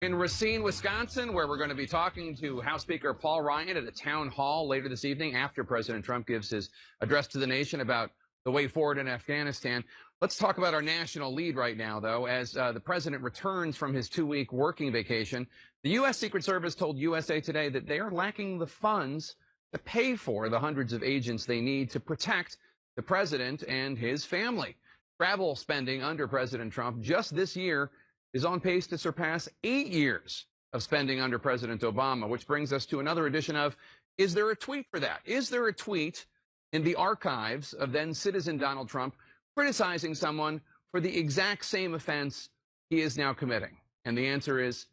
In Racine, Wisconsin, where we're going to be talking to House Speaker Paul Ryan at a town hall later this evening after President Trump gives his address to the nation about the way forward in Afghanistan. Let's talk about our national lead right now, though, as the president returns from his 2-week working vacation. The U.S. Secret Service told USA Today that they are lacking the funds to pay for the hundreds of agents they need to protect the president and his family. Travel spending under President Trump just this year is on pace to surpass 8 years of spending under President Obama, which brings us to another edition of Is There a Tweet for That? Is there a tweet in the archives of then citizen Donald Trump criticizing someone for the exact same offense he is now committing? And the answer is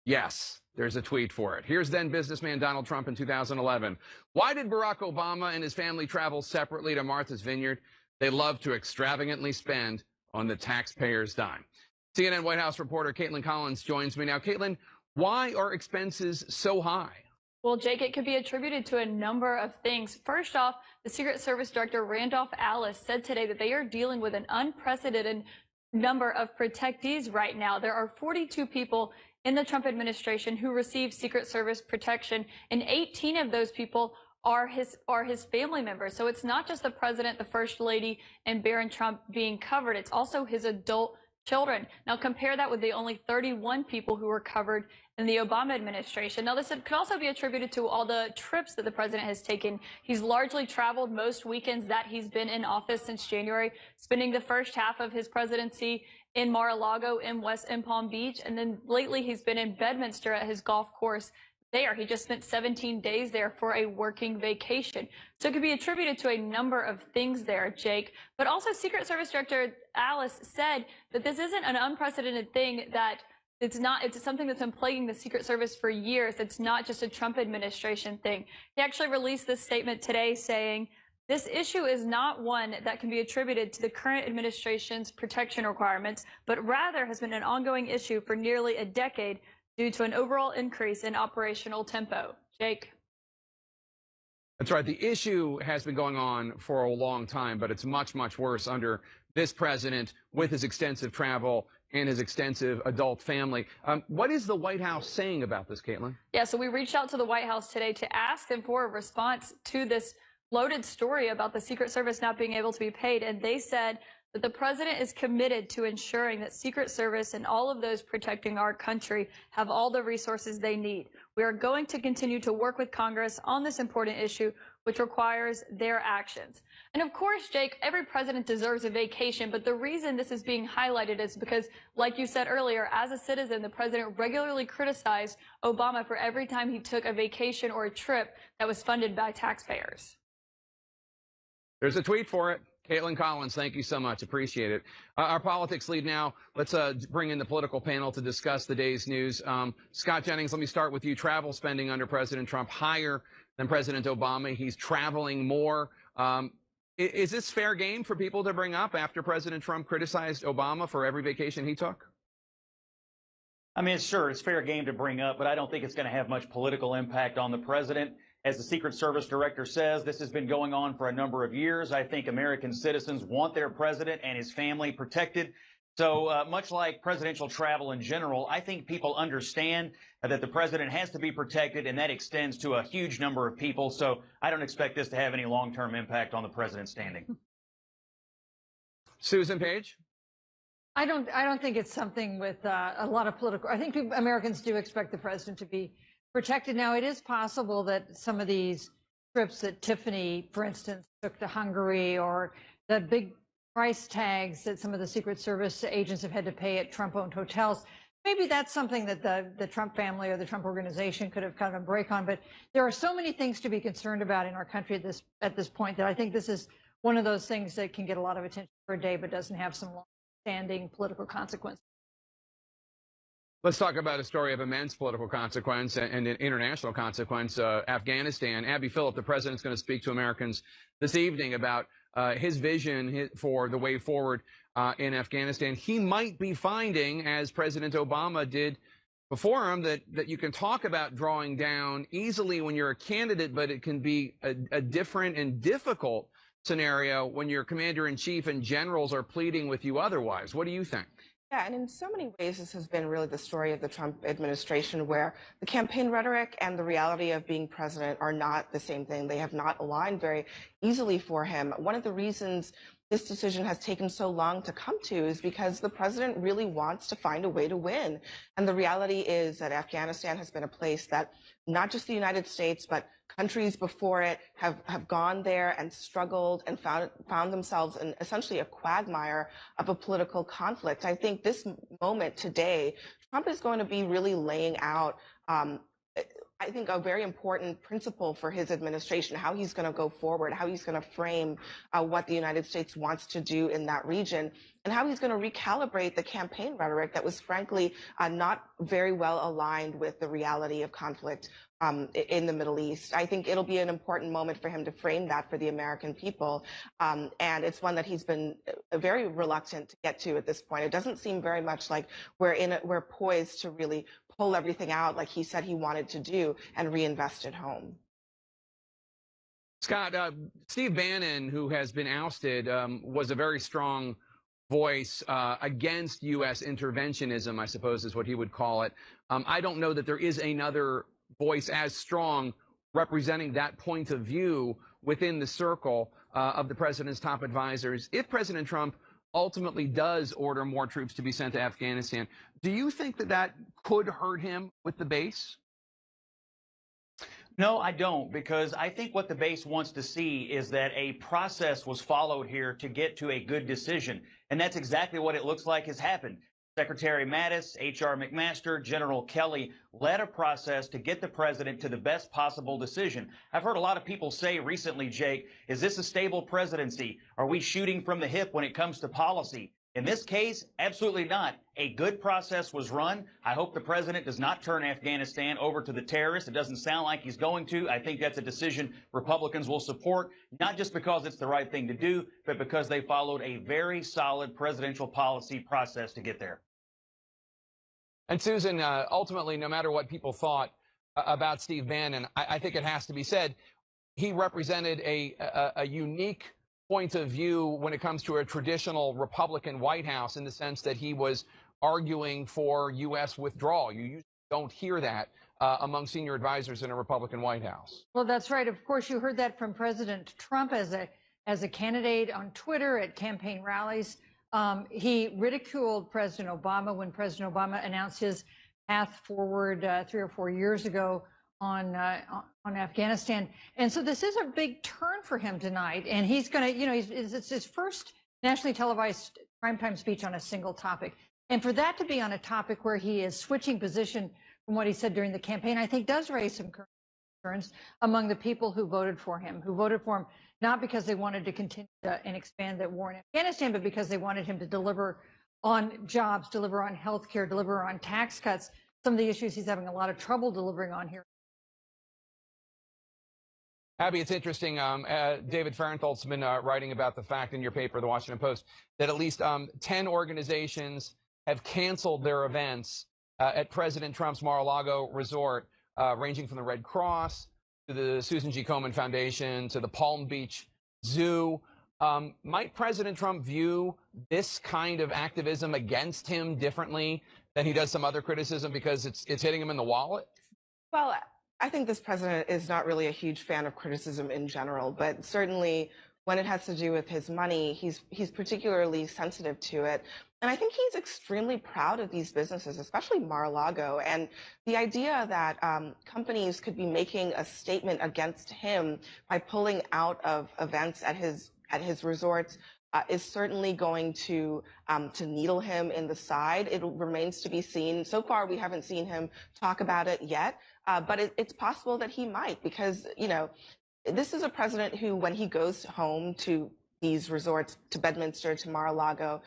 yes, there's a tweet for it. Here's then businessman Donald Trump in 2011. Why did Barack Obama and his family travel separately to Martha's Vineyard? They love to extravagantly spend on the taxpayers' dime. CNN White House reporter Caitlin Collins joins me now. Caitlin, why are expenses so high? Well, Jake, it could be attributed to a number of things. First off, the Secret Service Director Randolph Alice said today that they are dealing with an unprecedented number of protectees right now. There are 42 people in the Trump administration who receive Secret Service protection, and 18 of those people are his family members. So it's not just the president, the first lady, and Barron Trump being covered. It's also his adult children. Now compare that with the only 31 people who were covered in the Obama administration. Now this could also be attributed to all the trips that the president has taken. He's largely traveled most weekends that he's been in office since January, spending the first half of his presidency in Mar-a-Lago in Palm Beach. And then lately he's been in Bedminster at his golf course there. He just spent 17 days there for a working vacation. So it could be attributed to a number of things there, Jake. But also Secret Service Director Alice said that this isn't an unprecedented thing, that it's something that's been plaguing the Secret Service for years. It's not just a Trump administration thing. He actually released this statement today saying, this issue is not one that can be attributed to the current administration's protection requirements, but rather has been an ongoing issue for nearly a decade due to an overall increase in operational tempo. Jake. That's right. The issue has been going on for a long time, but it's much, much worse under this president with his extensive travel and his extensive adult family. What is the White House saying about this, Caitlin? Yeah, so we reached out to the White House today to ask them for a response to this loaded story about the Secret Service not being able to be paid, and they said that the president is committed to ensuring that Secret Service and all of those protecting our country have all the resources they need. We are going to continue to work with Congress on this important issue, which requires their actions. And of course, Jake, every president deserves a vacation, but the reason this is being highlighted is because, like you said earlier, as a citizen, the president regularly criticized Obama for every time he took a vacation or a trip that was funded by taxpayers. There's a tweet for it. Caitlin Collins, thank you so much. Appreciate it. Our politics lead now. Let's bring in the political panel to discuss the day's news. Scott Jennings, let me start with you. Travel spending under President Trump higher than President Obama. He's traveling more. Is this fair game for people to bring up after President Trump criticized Obama for every vacation he took? I mean, sure, it's fair game to bring up, but I don't think it's going to have much political impact on the president. As the Secret Service Director says, this has been going on for a number of years. I think American citizens want their president and his family protected. So much like presidential travel in general, I think people understand that the president has to be protected, and that extends to a huge number of people. So I don't expect this to have any long-term impact on the president's standing. Susan Page? I don't think it's something with a lot of political. I think Americans do expect the president to be protected. Now, it is possible that some of these trips that Tiffany, for instance, took to Hungary, or the big price tags that some of the Secret Service agents have had to pay at Trump-owned hotels, maybe that's something that the Trump family or the Trump organization could have kind of a break on. But there are so many things to be concerned about in our country at this point that I think this is one of those things that can get a lot of attention for a day but doesn't have some long-standing political consequences. Let's talk about a story of immense political consequence and an international consequence, Afghanistan. Abby Phillip, the president's going to speak to Americans this evening about his vision for the way forward in Afghanistan. He might be finding, as President Obama did before him, that you can talk about drawing down easily when you're a candidate, but it can be a different and difficult scenario when your commander-in-chief and generals are pleading with you otherwise. What do you think? Yeah, and in so many ways, this has been really the story of the Trump administration, where the campaign rhetoric and the reality of being president are not the same thing. They have not aligned very easily for him. One of the reasons this decision has taken so long to come to is because the president really wants to find a way to win. And the reality is that Afghanistan has been a place that not just the United States, but countries before it have gone there and struggled and found themselves in essentially a quagmire of a political conflict. I think this moment today, Trump is going to be really laying out I think a very important principle for his administration, how he's going to go forward, how he's going to frame what the United States wants to do in that region, and how he's going to recalibrate the campaign rhetoric that was frankly not very well aligned with the reality of conflict in the Middle East. I think it'll be an important moment for him to frame that for the American people. And it's one that he's been very reluctant to get to at this point. It doesn't seem very much like we're poised to really pull everything out like he said he wanted to do and reinvest at home. Scott, Steve Bannon, who has been ousted, was a very strong voice against U.S. interventionism, I suppose is what he would call it. I don't know that there is another voice as strong representing that point of view within the circle of the president's top advisors. If President Trump ultimately does order more troops to be sent to Afghanistan, do you think that that could hurt him with the base? No, I don't, because I think what the base wants to see is that a process was followed here to get to a good decision. And that's exactly what it looks like has happened. Secretary Mattis, H.R. McMaster, General Kelly led a process to get the president to the best possible decision. I've heard a lot of people say recently, Jake, is this a stable presidency? Are we shooting from the hip when it comes to policy? In this case, absolutely not. A good process was run. I hope the president does not turn Afghanistan over to the terrorists. It doesn't sound like he's going to. I think that's a decision Republicans will support, not just because it's the right thing to do, but because they followed a very solid presidential policy process to get there. And Susan, ultimately, no matter what people thought about Steve Bannon, I think it has to be said, he represented a unique point of view when it comes to a traditional Republican White House, in the sense that he was arguing for U.S. withdrawal. You usually don't hear that among senior advisors in a Republican White House. Well, that's right. Of course, you heard that from President Trump as a candidate on Twitter at campaign rallies. He ridiculed President Obama when President Obama announced his path forward 3 or 4 years ago on Afghanistan. And so this is a big turn for him tonight. And he's going to, it's his first nationally televised primetime speech on a single topic. And for that to be on a topic where he is switching position from what he said during the campaign, I think does raise some concerns among the people who voted for him, not because they wanted to continue and expand the war in Afghanistan, but because they wanted him to deliver on jobs, deliver on health care, deliver on tax cuts, some of the issues he's having a lot of trouble delivering on here. Abby, it's interesting. David Farenthold's been writing about the fact in your paper, The Washington Post, that at least 10 organizations have canceled their events at President Trump's Mar-a-Lago resort, ranging from the Red Cross to the Susan G. Komen Foundation to the Palm Beach Zoo. Might President Trump view this kind of activism against him differently than he does some other criticism because it's hitting him in the wallet? Well, I think this president is not really a huge fan of criticism in general, but certainly when it has to do with his money, he's particularly sensitive to it. And I think he's extremely proud of these businesses, especially Mar-a-Lago. And the idea that companies could be making a statement against him by pulling out of events at his resorts is certainly going to needle him in the side. It remains to be seen. So far, we haven't seen him talk about it yet, but it's possible that he might, because, this is a president who, when he goes home to these resorts, to Bedminster, to Mar-a-Lago,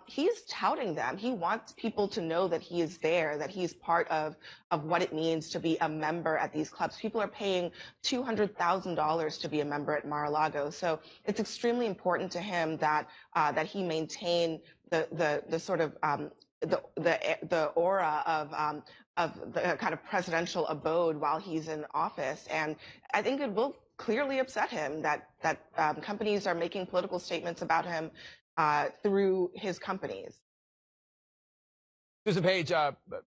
he's touting them. He wants people to know that he is there, that he's part of what it means to be a member at these clubs. People are paying $200,000 to be a member at Mar-a-Lago. So it's extremely important to him that he maintain the sort of the aura of the kind of presidential abode while he's in office. And I think it will clearly upset him that companies are making political statements about him through his companies. Susan Page,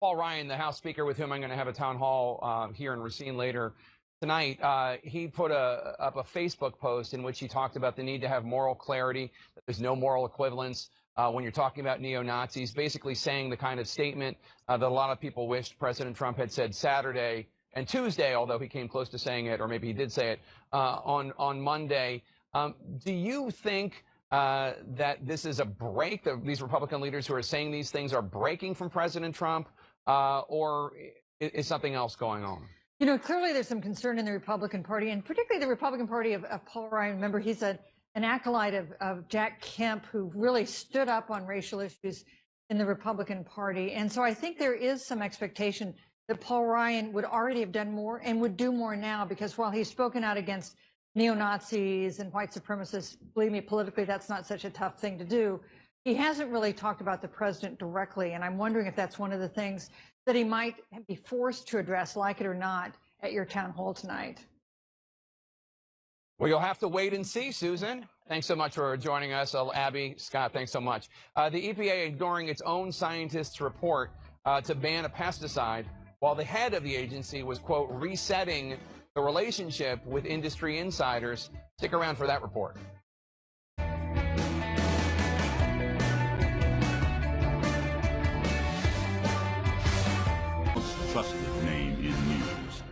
Paul Ryan, the House Speaker with whom I'm going to have a town hall here in Racine later tonight, he put up a Facebook post in which he talked about the need to have moral clarity, that there's no moral equivalence when you're talking about neo-Nazis, basically saying the kind of statement that a lot of people wished President Trump had said Saturday and Tuesday, although he came close to saying it, or maybe he did say it on Monday. Do you think that this is a break, that these Republican leaders who are saying these things are breaking from President Trump, or is something else going on? You know, clearly there's some concern in the Republican Party, and particularly the Republican Party of Paul Ryan. Remember, he's an acolyte of Jack Kemp, who really stood up on racial issues in the Republican Party. And so I think there is some expectation that Paul Ryan would already have done more and would do more now, because while he's spoken out against neo-Nazis and white supremacists, believe me, politically, that's not such a tough thing to do. He hasn't really talked about the president directly, and I'm wondering if that's one of the things that he might be forced to address, like it or not, at your town hall tonight. Well, you'll have to wait and see, Susan. Thanks so much for joining us. Abby, Scott, thanks so much. The EPA ignoring its own scientists' report to ban a pesticide, while the head of the agency was, quote, resetting the relationship with industry insiders. Stick around for that report. Most trusted name in news.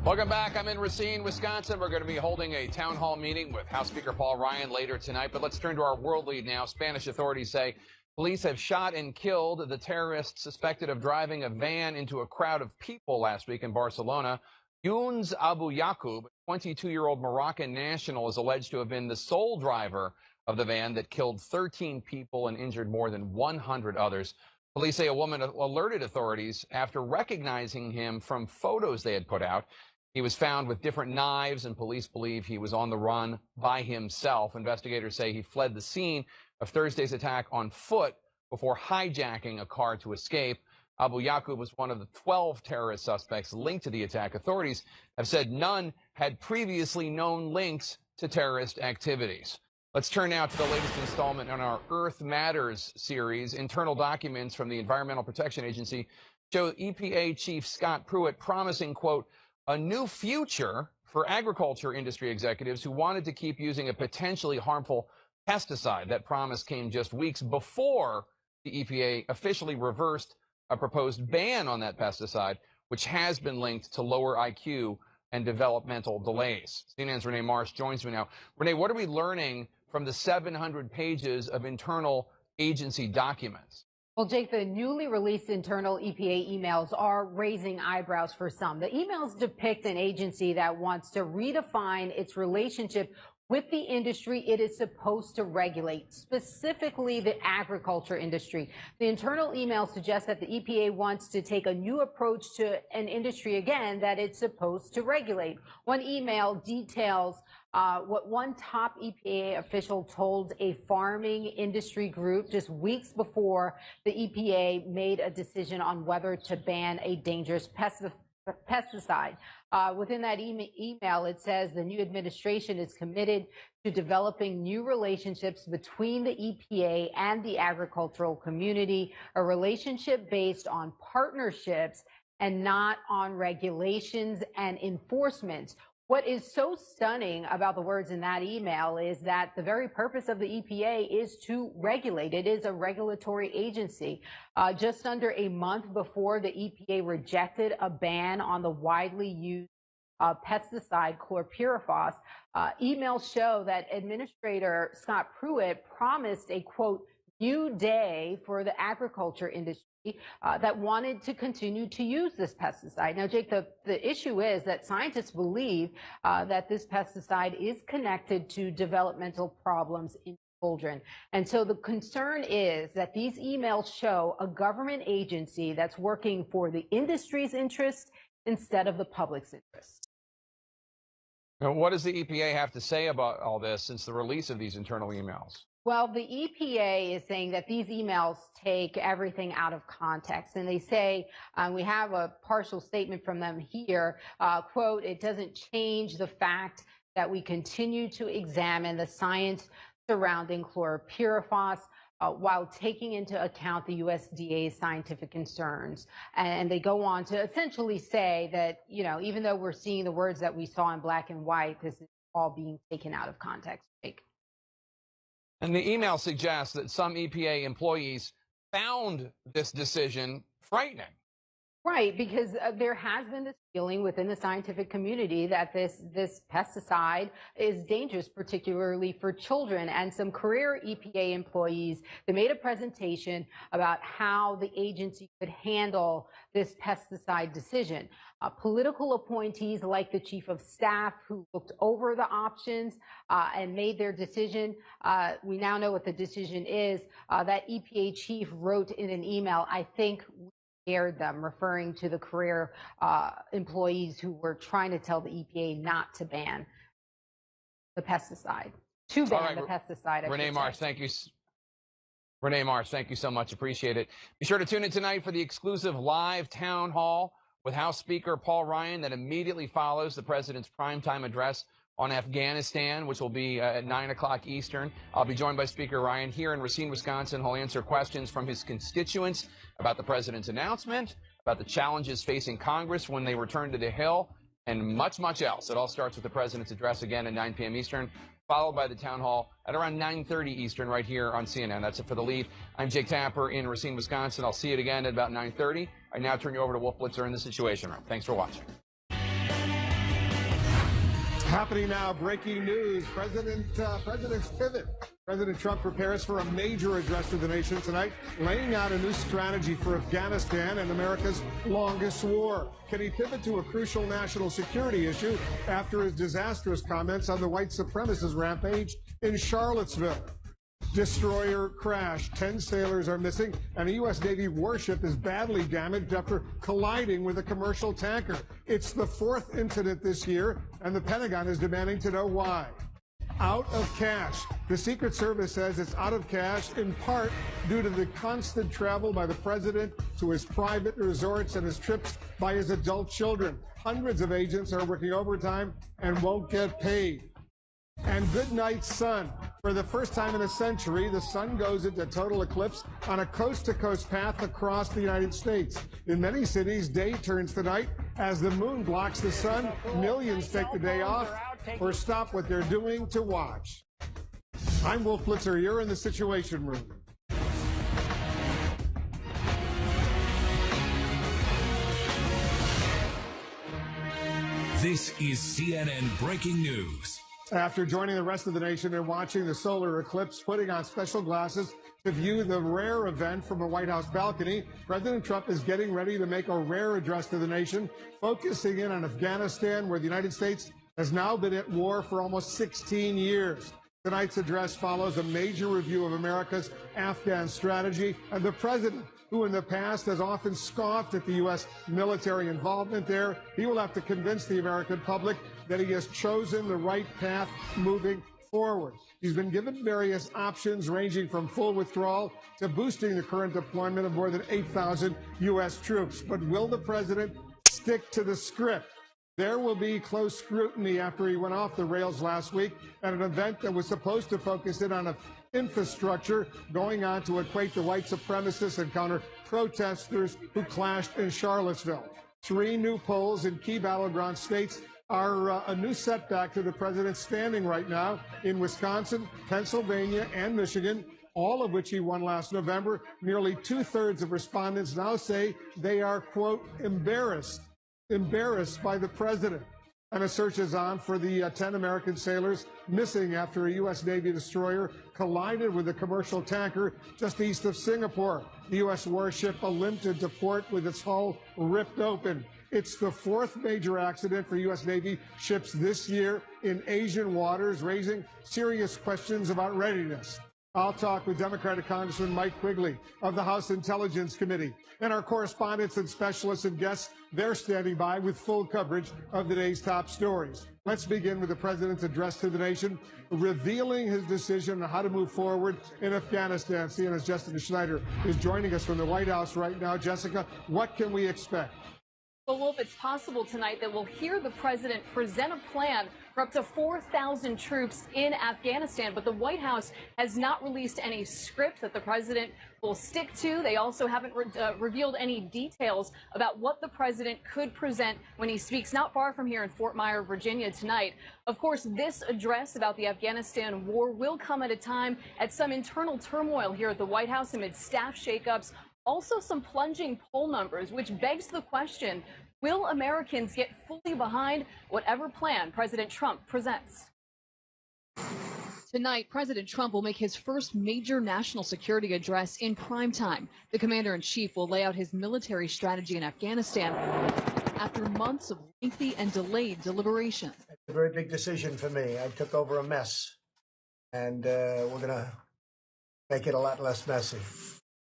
Welcome back. I'm in Racine, Wisconsin. We're going to be holding a town hall meeting with House Speaker Paul Ryan later tonight. But let's turn to our world lead now. Spanish authorities say police have shot and killed the terrorist suspected of driving a van into a crowd of people last week in Barcelona. Younes Abu Yaqub, 22-year-old Moroccan national, is alleged to have been the sole driver of the van that killed 13 people and injured more than 100 others. Police say a woman alerted authorities after recognizing him from photos they had put out. He was found with different knives, and police believe he was on the run by himself. Investigators say he fled the scene of Thursday's attack on foot before hijacking a car to escape. Abu Yaqub was one of the 12 terrorist suspects linked to the attack. Authorities have said none had previously known links to terrorist activities. Let's turn now to the latest installment in our Earth Matters series. Internal documents from the Environmental Protection Agency show EPA Chief Scott Pruitt promising, quote, a new future for agriculture industry executives who wanted to keep using a potentially harmful pesticide. That promise came just weeks before the EPA officially reversed a proposed ban on that pesticide, which has been linked to lower IQ and developmental delays. CNN's Renee Marsh joins me now. Renee, what are we learning from the 700 pages of internal agency documents? Well, Jake, the newly released internal EPA emails are raising eyebrows for some. The emails depict an agency that wants to redefine its relationship with the industry it is supposed to regulate, specifically the agriculture industry. The internal email suggests that the EPA wants to take a new approach to an industry, again, that it's supposed to regulate. One email details what one top EPA official told a farming industry group just weeks before the EPA made a decision on whether to ban a dangerous pesticide. Within that email, it says the new administration is committed to developing new relationships between the EPA and the agricultural community, a relationship based on partnerships and not on regulations and enforcement. What is so stunning about the words in that email is that the very purpose of the EPA is to regulate. It is a regulatory agency. Just under a month before the EPA rejected a ban on the widely used pesticide chlorpyrifos, emails show that Administrator Scott Pruitt promised a, quote, new day for the agriculture industry that wanted to continue to use this pesticide. Now, Jake, the issue is that scientists believe that this pesticide is connected to developmental problems in children. And so the concern is that these emails show a government agency that's working for the industry's interest instead of the public's interest. Now, what does the EPA have to say about all this since the release of these internal emails? Well, the EPA is saying that these emails take everything out of context. And they say, we have a partial statement from them here, quote, it doesn't change the fact that we continue to examine the science surrounding chlorpyrifos, while taking into account the USDA's scientific concerns. And they go on to essentially say that, you know, even though we're seeing the words that we saw in black and white, this is all being taken out of context. And the email suggests that some EPA employees found this decision frightening. Right, because there has been this feeling within the scientific community that this pesticide is dangerous, particularly for children. And some career EPA employees, they made a presentation about how the agency could handle this pesticide decision. Political appointees like the chief of staff who looked over the options and made their decision. We now know what the decision is. That EPA chief wrote in an email, I think scared them, referring to the career employees who were trying to tell the EPA not to ban the pesticide, to ban the pesticide. Renee Marsh, thank you. Renee Marsh, thank you so much. Appreciate it. Be sure to tune in tonight for the exclusive live town hall with House Speaker Paul Ryan that immediately follows the president's primetime address on Afghanistan, which will be at 9 o'clock Eastern. I'll be joined by Speaker Ryan here in Racine, Wisconsin. He'll answer questions from his constituents about the president's announcement, about the challenges facing Congress when they return to the Hill, and much, much else. It all starts with the president's address again at 9 p.m. Eastern, followed by the town hall at around 9:30 Eastern right here on CNN. That's it for the lead. I'm Jake Tapper in Racine, Wisconsin. I'll see you again at about 9:30. I now turn you over to Wolf Blitzer in the Situation Room. Thanks for watching. Happening now, breaking news. President's pivot. President Trump prepares for a major address to the nation tonight, laying out a new strategy for Afghanistan and America's longest war. Can he pivot to a crucial national security issue after his disastrous comments on the white supremacist rampage in Charlottesville? Destroyer crashed. 10 sailors are missing, and a U.S. Navy warship is badly damaged after colliding with a commercial tanker. It's the fourth incident this year, and the Pentagon is demanding to know why. Out of cash. The Secret Service says it's out of cash in part due to the constant travel by the president to his private resorts and his trips by his adult children. Hundreds of agents are working overtime and won't get paid. And good night, sun. For the first time in a century, the sun goes into total eclipse on a coast-to-coast path across the United States. In many cities, day turns to night. As the moon blocks the sun, millions take the day off or stop what they're doing to watch. I'm Wolf Blitzer. You're in the Situation Room. This is CNN Breaking News. After joining the rest of the nation in watching the solar eclipse, putting on special glasses to view the rare event from a White House balcony, President Trump is getting ready to make a rare address to the nation, focusing in on Afghanistan, where the United States has now been at war for almost 16 years. Tonight's address follows a major review of America's Afghan strategy, and the president, who in the past has often scoffed at the U.S. military involvement there, he will have to convince the American public that he has chosen the right path moving forward. He's been given various options ranging from full withdrawal to boosting the current deployment of more than 8,000 U.S. troops. But will the president stick to the script? There will be close scrutiny after he went off the rails last week at an event that was supposed to focus in on infrastructure, going on to equate the white supremacists and counter protesters who clashed in Charlottesville. 3 new polls in key battleground states are a new setback to the president's standing right now in Wisconsin, Pennsylvania, and Michigan, all of which he won last November. Nearly 2/3 of respondents now say they are, quote, embarrassed by the president. And a search is on for the 10 American sailors missing after a U.S. Navy destroyer collided with a commercial tanker just east of Singapore. The U.S. warship limped into port with its hull ripped open. It's the 4th major accident for U.S. Navy ships this year in Asian waters, raising serious questions about readiness. I'll talk with Democratic Congressman Mike Quigley of the House Intelligence Committee. And our correspondents and specialists and guests, they're standing by with full coverage of the day's top stories. Let's begin with the president's address to the nation, revealing his decision on how to move forward in Afghanistan. CNN's Jessica Schneider is joining us from the White House right now. Jessica, what can we expect? Well, Wolf, it's possible tonight that we'll hear the president present a plan for up to 4,000 troops in Afghanistan. But the White House has not released any script that the president will stick to. They also haven't revealed any details about what the president could present when he speaks not far from here in Fort Myer, Virginia tonight. Of course, this address about the Afghanistan war will come at a time at some internal turmoil here at the White House amid staff shakeups, also some plunging poll numbers, which begs the question, will Americans get fully behind whatever plan President Trump presents? Tonight, President Trump will make his first major national security address in prime time. The commander-in-chief will lay out his military strategy in Afghanistan after months of lengthy and delayed deliberation. It's a very big decision for me. I took over a mess, and we're going to make it a lot less messy.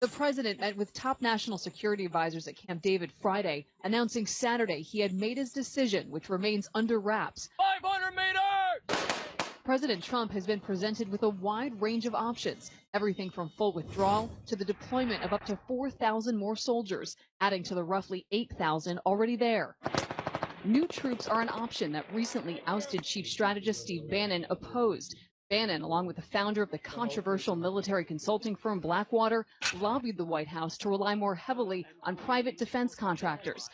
The president met with top national security advisors at Camp David Friday, announcing Saturday he had made his decision, which remains under wraps. 500 meters! President Trump has been presented with a wide range of options, everything from full withdrawal to the deployment of up to 4,000 more soldiers, adding to the roughly 8,000 already there. New troops are an option that recently ousted Chief Strategist Steve Bannon opposed. Bannon, along with the founder of the controversial military consulting firm Blackwater, lobbied the White House to rely more heavily on private defense contractors.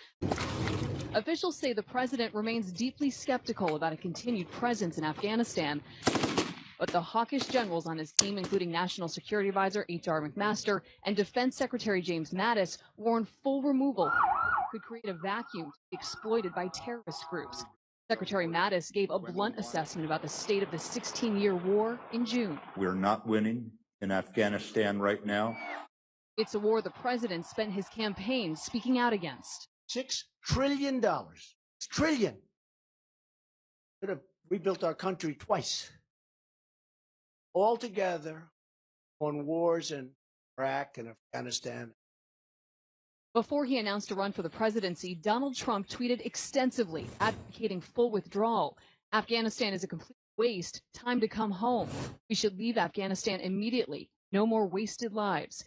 Officials say the president remains deeply skeptical about a continued presence in Afghanistan. But the hawkish generals on his team, including National Security Advisor H.R. McMaster and Defense Secretary James Mattis, warn full removal could create a vacuum to be exploited by terrorist groups. Secretary Mattis gave a blunt assessment about the state of the 16-year war in June. We're not winning in Afghanistan right now. It's a war the president spent his campaign speaking out against. $6 trillion. $6 trillion. Could have rebuilt our country twice. All together on wars in Iraq and Afghanistan. Before he announced a run for the presidency, Donald Trump tweeted extensively, advocating full withdrawal. Afghanistan is a complete waste. Time to come home. We should leave Afghanistan immediately. No more wasted lives.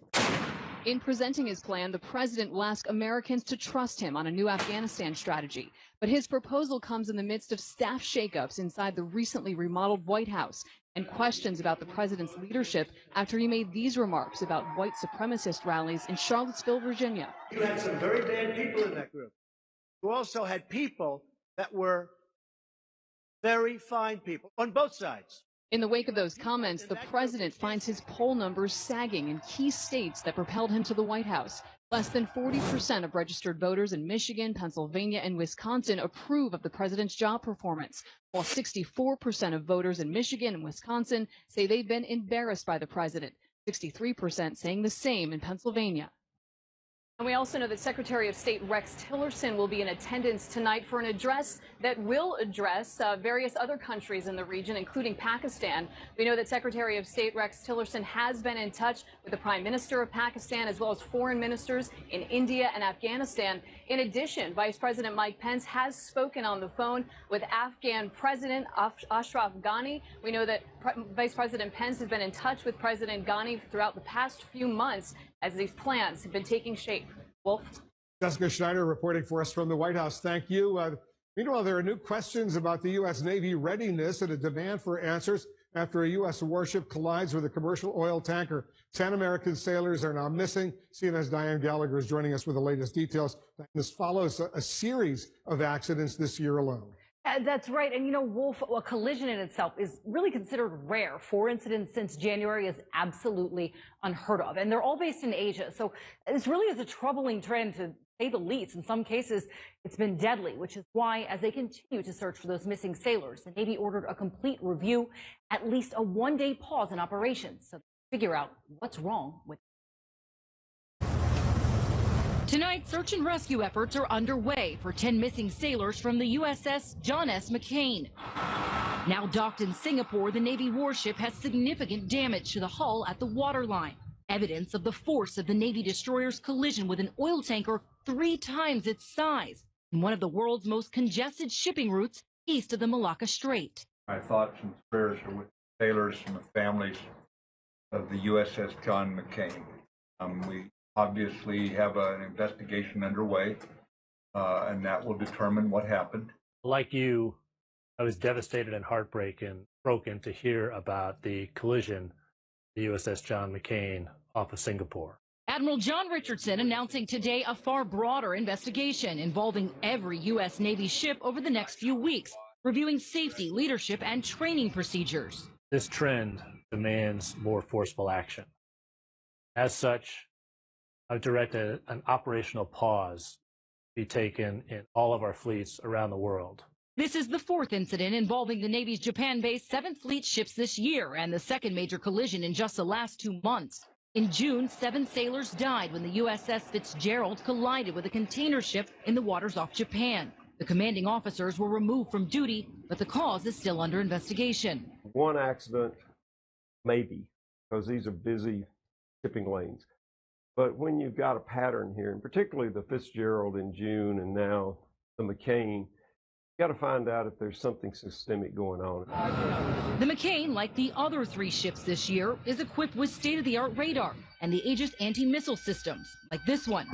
In presenting his plan, the president will ask Americans to trust him on a new Afghanistan strategy. But his proposal comes in the midst of staff shakeups inside the recently remodeled White House and questions about the president's leadership after he made these remarks about white supremacist rallies in Charlottesville, Virginia. You had some very bad people in that group. You also had people that were very fine people on both sides. In the wake of those comments, the president finds his poll numbers sagging in key states that propelled him to the White House. Less than 40% of registered voters in Michigan, Pennsylvania, and Wisconsin approve of the president's job performance, while 64% of voters in Michigan and Wisconsin say they've been embarrassed by the president, 63% saying the same in Pennsylvania. And we also know that Secretary of State Rex Tillerson will be in attendance tonight for an address that will address various other countries in the region, including Pakistan. We know that Secretary of State Rex Tillerson has been in touch with the Prime Minister of Pakistan, as well as foreign ministers in India and Afghanistan. In addition, Vice President Mike Pence has spoken on the phone with Afghan President Ashraf Ghani. We know that Vice President Pence has been in touch with President Ghani throughout the past few months as these plans have been taking shape. Wolf? Jessica Schneider reporting for us from the White House. Thank you. Meanwhile, there are new questions about the U.S. Navy readiness and a demand for answers after a U.S. warship collides with a commercial oil tanker. 10 American sailors are now missing. CNN's Diane Gallagher is joining us with the latest details. This follows a series of accidents this year alone. That's right. And, you know, Wolf, a collision in itself is really considered rare. 4 incidents since January is absolutely unheard of. And they're all based in Asia. So this really is a troubling trend, to say the least. In some cases, it's been deadly, which is why, as they continue to search for those missing sailors, the Navy ordered a complete review, at least a one-day pause in operations, so they figure out what's wrong with. Tonight, search and rescue efforts are underway for 10 missing sailors from the USS John S. McCain. Now docked in Singapore, the Navy warship has significant damage to the hull at the waterline. Evidence of the force of the Navy destroyer's collision with an oil tanker 3 times its size in one of the world's most congested shipping routes east of the Malacca Strait. My thoughts and prayers are with the sailors and the families of the USS John McCain. We obviously have an investigation underway, and that will determine what happened. Like you, I was devastated and broken to hear about the collision, the USS John McCain off of Singapore. Admiral John Richardson announcing today a far broader investigation involving every U.S. Navy ship over the next few weeks, reviewing safety, leadership, and training procedures. This trend demands more forceful action. As such, I've directed an operational pause be taken in all of our fleets around the world. This is the fourth incident involving the Navy's Japan-based 7th Fleet ships this year and the second major collision in just the last 2 months. In June, 7 sailors died when the USS Fitzgerald collided with a container ship in the waters off Japan. The commanding officers were removed from duty, but the cause is still under investigation. One accident, maybe, because these are busy shipping lanes. But when you've got a pattern here, and particularly the Fitzgerald in June and now the McCain, you got to find out if there's something systemic going on. The McCain, like the other 3 ships this year, is equipped with state-of-the-art radar and the Aegis anti-missile systems, like this one.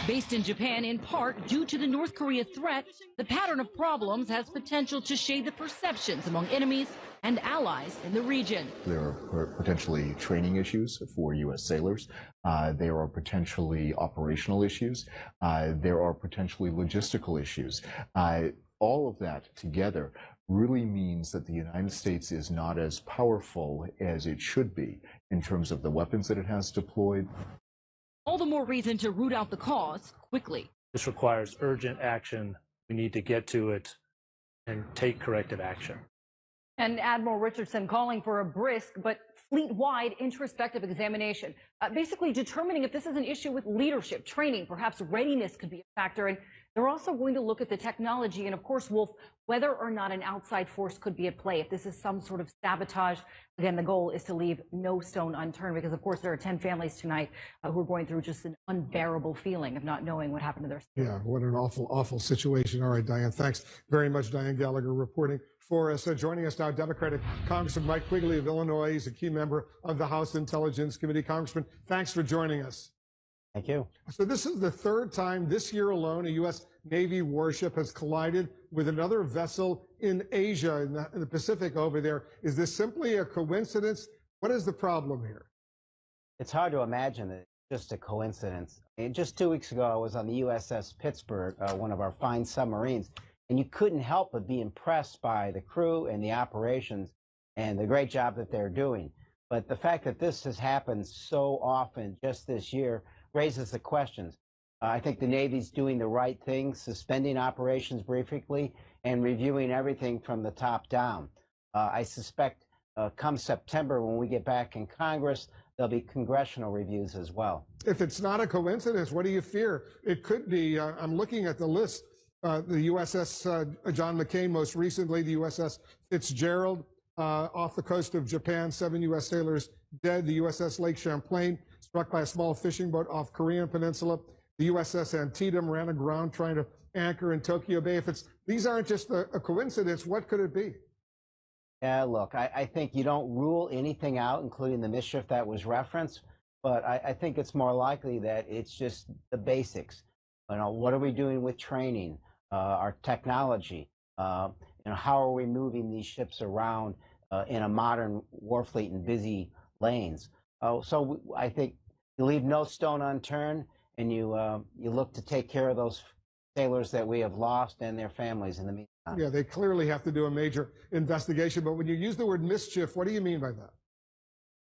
Based in Japan in part due to the North Korea threat, the pattern of problems has potential to shade the perceptions among enemies and allies in the region. There are potentially training issues for U.S. sailors. There are potentially operational issues. There are potentially logistical issues. All of that together really means that the United States is not as powerful as it should be in terms of the weapons that it has deployed. All the more reason to root out the cause quickly. This requires urgent action. We need to get to it and take corrective action. And Admiral Richardson calling for a brisk but fleet-wide introspective examination, basically determining if this is an issue with leadership, training, perhaps readiness could be a factor. And they're also going to look at the technology and, of course, Wolf, whether or not an outside force could be at play. If this is some sort of sabotage, again, the goal is to leave no stone unturned because, of course, there are 10 families tonight who are going through just an unbearable feeling of not knowing what happened to their son. Yeah, what an awful, awful situation. All right, Diane, thanks very much. Diane Gallagher reporting for us. Joining us now, Democratic Congressman Mike Quigley of Illinois. He's a key member of the House Intelligence Committee. Congressman, thanks for joining us. Thank you. So this is the third time this year alone a U.S. Navy warship has collided with another vessel in Asia, in the Pacific over there. Is this simply a coincidence? What is the problem here? It's hard to imagine that it's just a coincidence. And just 2 weeks ago, I was on the USS Pittsburgh, one of our fine submarines, and you couldn't help but be impressed by the crew and the operations and the great job that they're doing. But the fact that this has happened so often just this year raises the questions. I think the Navy's doing the right thing, suspending operations briefly and reviewing everything from the top down. I suspect come September, when we get back in Congress, there'll be congressional reviews as well. If it's not a coincidence, what do you fear? It could be. I'm looking at the list. The USS John McCain, most recently, the USS Fitzgerald, off the coast of Japan, 7 U.S. sailors dead. The USS Lake Champlain, struck by a small fishing boat off Korean Peninsula. The USS Antietam ran aground trying to anchor in Tokyo Bay. If these aren't just a coincidence, what could it be? Yeah, look, I think you don't rule anything out, including the mischief that was referenced, but I think it's more likely that it's just the basics. You know, what are we doing with training, our technology? You know, how are we moving these ships around in a modern war fleet in busy lanes? So I think you leave no stone unturned, and you look to take care of those sailors that we have lost and their families in the meantime. Yeah, they clearly have to do a major investigation. But when you use the word mischief, what do you mean by that?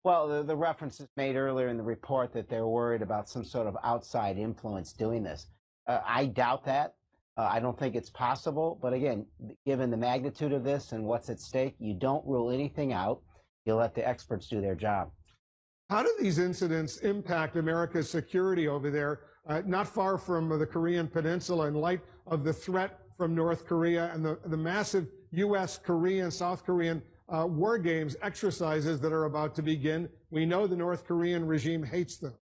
Well, the reference is made earlier in the report that they're worried about some sort of outside influence doing this. I doubt that. I don't think it's possible. But again, given the magnitude of this and what's at stake, you don't rule anything out. You let the experts do their job. How do these incidents impact America's security over there, not far from the Korean Peninsula, in light of the threat from North Korea and the massive U.S., Korean, South Korean war games exercises that are about to begin? We know the North Korean regime hates them.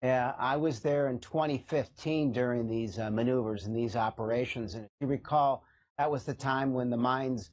Yeah, I was there in 2015 during these maneuvers and these operations. And if you recall, that was the time when the mines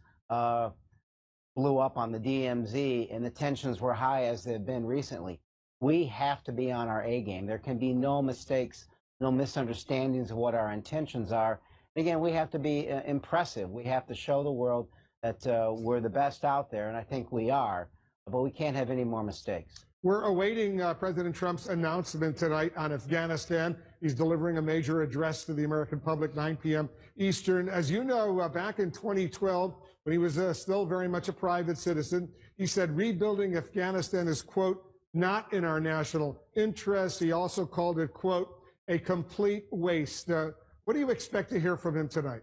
blew up on the DMZ and the tensions were high as they've been recently. We have to be on our A game. There can be no mistakes, no misunderstandings of what our intentions are. Again, we have to be impressive. We have to show the world that we're the best out there, and I think we are, but we can't have any more mistakes. We're awaiting President Trump's announcement tonight on Afghanistan. He's delivering a major address to the American public, 9 p.m. Eastern. As you know, back in 2012, when he was still very much a private citizen, he said rebuilding Afghanistan is, quote, not in our national interest. He also called it, quote, a complete waste. What do you expect to hear from him tonight?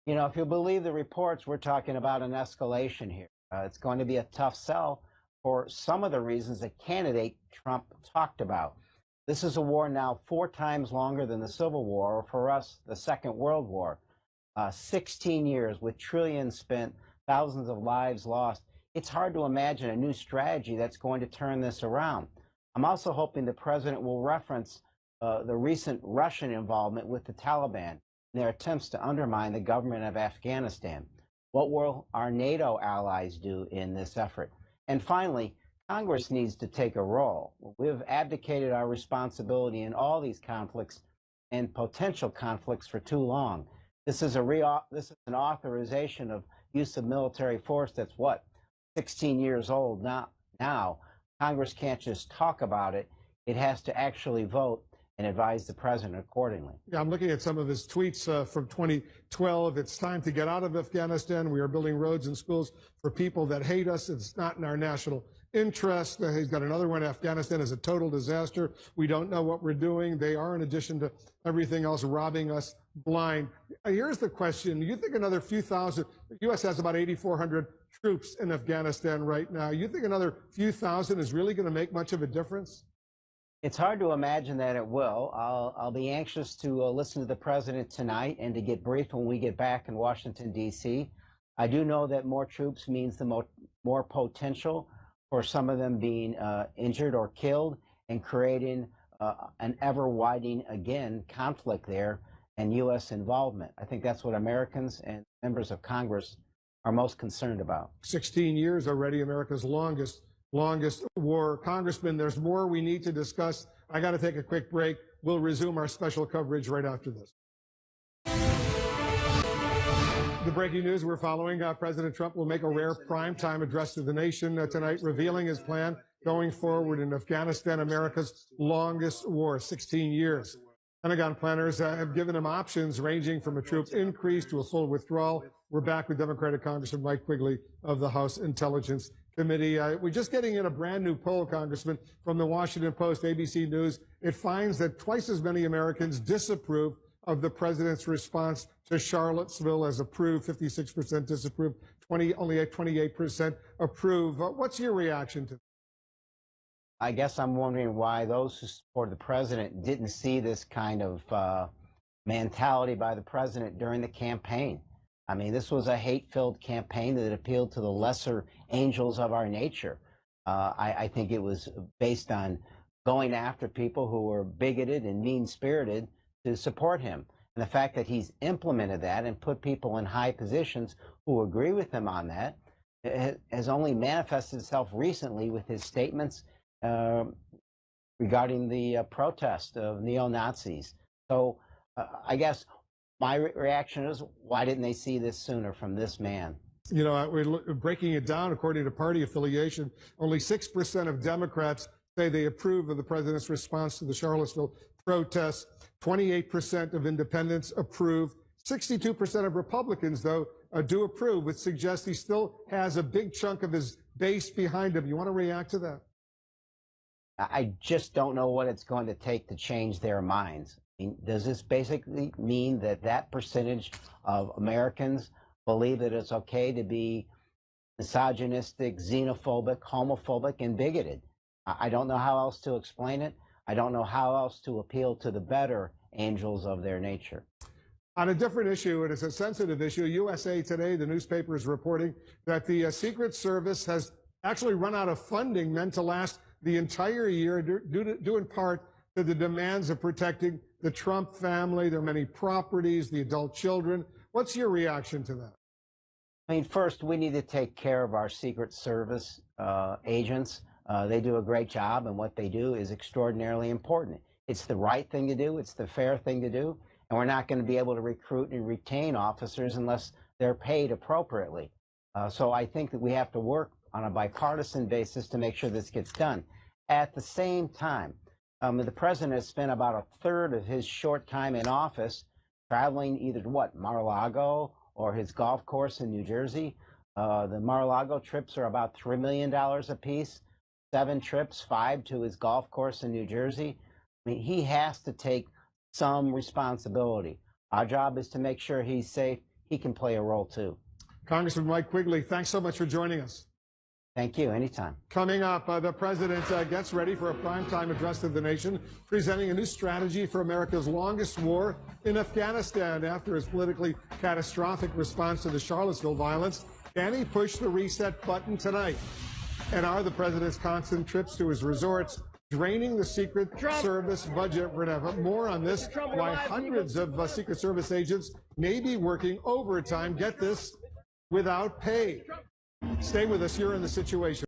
You know, if you believe the reports, we're talking about an escalation here. It's going to be a tough sell for some of the reasons that candidate Trump talked about. This is a war now 4 times longer than the Civil War, or for us, the Second World War. 16 years with trillions spent, thousands of lives lost. It's hard to imagine a new strategy that's going to turn this around. I'm also hoping the president will reference the recent Russian involvement with the Taliban and their attempts to undermine the government of Afghanistan. What will our NATO allies do in this effort? And finally, Congress needs to take a role. We've abdicated our responsibility in all these conflicts and potential conflicts for too long. This is an authorization of use of military force that's what, 16 years old now. Congress can't just talk about it. It has to actually vote and advise the president accordingly. Yeah, I'm looking at some of his tweets from 2012. It's time to get out of Afghanistan. We are building roads and schools for people that hate us. It's not in our national interest. He's got another one. Afghanistan is a total disaster. We don't know what we're doing. They are, in addition to everything else, robbing us blind. Here's the question. You think another few thousand, the U.S. has about 8,400 troops in Afghanistan right now. You think another few thousand is really going to make much of a difference? It's hard to imagine that it will. I'll be anxious to listen to the president tonight and to get briefed when we get back in Washington, D.C. I do know that more troops means the more potential for some of them being injured or killed and creating an ever-widening, again, conflict there and U.S. involvement. I think that's what Americans and members of Congress are most concerned about. 16 years already, America's longest war. Congressman, there's more we need to discuss. I got to take a quick break. We'll resume our special coverage right after this. The breaking news we're following, President Trump will make a rare primetime address to the nation tonight, revealing his plan going forward in Afghanistan, America's longest war, 16 years. Pentagon planners have given him options ranging from a troop increase to a full withdrawal. We're back with Democratic Congressman Mike Quigley of the House Intelligence Committee. We're just getting in a brand new poll, Congressman, from the Washington Post, ABC News. It finds that twice as many Americans disapprove of the president's response to Charlottesville as approved, 56% disapprove, only 28% approve. What's your reaction to that? I guess I'm wondering why those who support the president didn't see this kind of mentality by the president during the campaign. I mean, this was a hate-filled campaign that appealed to the lesser angels of our nature. I think it was based on going after people who were bigoted and mean-spirited to support him. And the fact that he's implemented that and put people in high positions who agree with him on that has only manifested itself recently with his statements regarding the protest of neo-Nazis. So I guess my reaction is, why didn't they see this sooner from this man? You know, we're breaking it down according to party affiliation. Only 6% of Democrats say they approve of the president's response to the Charlottesville protests. 28% of independents approve. 62% of Republicans, though, do approve, which suggests he still has a big chunk of his base behind him. You want to react to that? I just don't know what it's going to take to change their minds. I mean, does this basically mean that that percentage of Americans believe that it's okay to be misogynistic, xenophobic, homophobic, and bigoted? I don't know how else to explain it. I don't know how else to appeal to the better angels of their nature. On a different issue, it is a sensitive issue. USA Today, the newspaper, is reporting that the Secret Service has actually run out of funding meant to last the entire year, due in part to the demands of protecting the Trump family, their many properties, the adult children. What's your reaction to that? I mean, first, we need to take care of our Secret Service agents. They do a great job, and what they do is extraordinarily important. It's the right thing to do. It's the fair thing to do. and we're not going to be able to recruit and retain officers unless they're paid appropriately. So I think that we have to work on a bipartisan basis to make sure this gets done. At the same time, the president has spent about a third of his short time in office traveling either to Mar-a-Lago or his golf course in New Jersey. The Mar-a-Lago trips are about $3 million apiece. 7 trips, 5 to his golf course in New Jersey. I mean, he has to take some responsibility. Our job is to make sure he's safe. He can play a role too. Congressman Mike Quigley, thanks so much for joining us. Thank you. Anytime. Coming up, the president gets ready for a primetime address to the nation, presenting a new strategy for America's longest war in Afghanistan after his politically catastrophic response to the Charlottesville violence. Can he push the reset button tonight? And are the president's constant trips to his resorts draining the Secret Service budget? We're going to have more on this, why hundreds of Secret Service agents may be working overtime, get this, without pay. Stay with us. You're in The Situation.